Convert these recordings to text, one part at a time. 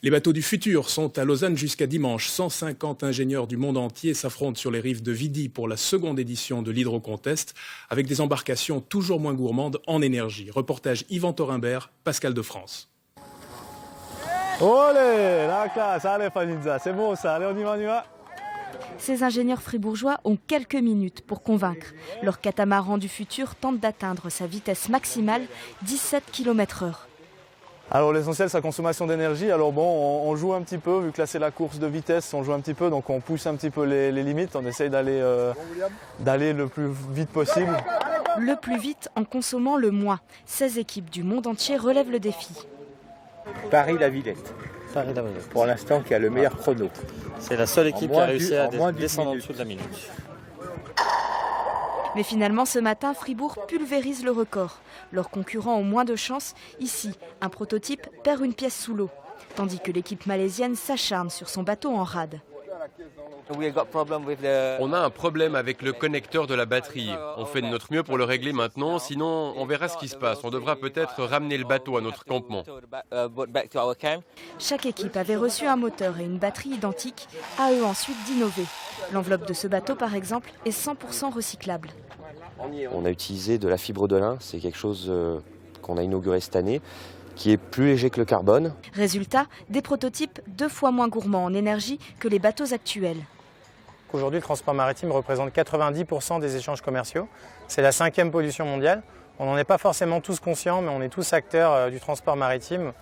Les bateaux du futur sont à Lausanne jusqu'à dimanche. 150 ingénieurs du monde entier s'affrontent sur les rives de Vidi pour la seconde édition de l'Hydrocontest, avec des embarcations toujours moins gourmandes en énergie. Reportage Yvan Thorimbert, Pascal de France. Olé, la classe, allez Fanizza, c'est bon ça, allez on y va. Ces ingénieurs fribourgeois ont quelques minutes pour convaincre. Leur catamaran du futur tente d'atteindre sa vitesse maximale, 17 km/h. Alors l'essentiel c'est la consommation d'énergie. Alors bon, on joue un petit peu, vu que là c'est la course de vitesse, on joue un petit peu, donc on pousse un petit peu les limites, on essaye d'aller le plus vite possible. Le plus vite en consommant le moins. 16 équipes du monde entier relèvent le défi. Paris-la-Villette. Pour l'instant qui a le meilleur chrono. C'est la seule équipe qui a réussi à descendre en dessous de la minute. Mais finalement, ce matin, Fribourg pulvérise le record. Leurs concurrents ont moins de chance. Ici, un prototype perd une pièce sous l'eau, tandis que l'équipe malaisienne s'acharne sur son bateau en rade. On a un problème avec le connecteur de la batterie. On fait de notre mieux pour le régler maintenant, sinon on verra ce qui se passe. On devra peut-être ramener le bateau à notre campement. Chaque équipe avait reçu un moteur et une batterie identiques, à eux ensuite d'innover. L'enveloppe de ce bateau, par exemple, est 100% recyclable. On a utilisé de la fibre de lin, c'est quelque chose qu'on a inauguré cette année, qui est plus léger que le carbone. Résultat, des prototypes 2 fois moins gourmands en énergie que les bateaux actuels. Aujourd'hui, le transport maritime représente 90% des échanges commerciaux. C'est la 5e pollution mondiale. On n'en est pas forcément tous conscients, mais on est tous acteurs du transport maritime,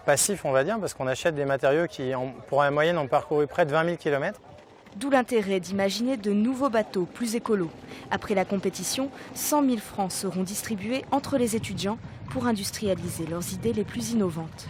passif on va dire, parce qu'on achète des matériaux qui, pour la moyenne, ont parcouru près de 20 000 km. D'où l'intérêt d'imaginer de nouveaux bateaux plus écolos. Après la compétition, 100 000 francs seront distribués entre les étudiants pour industrialiser leurs idées les plus innovantes.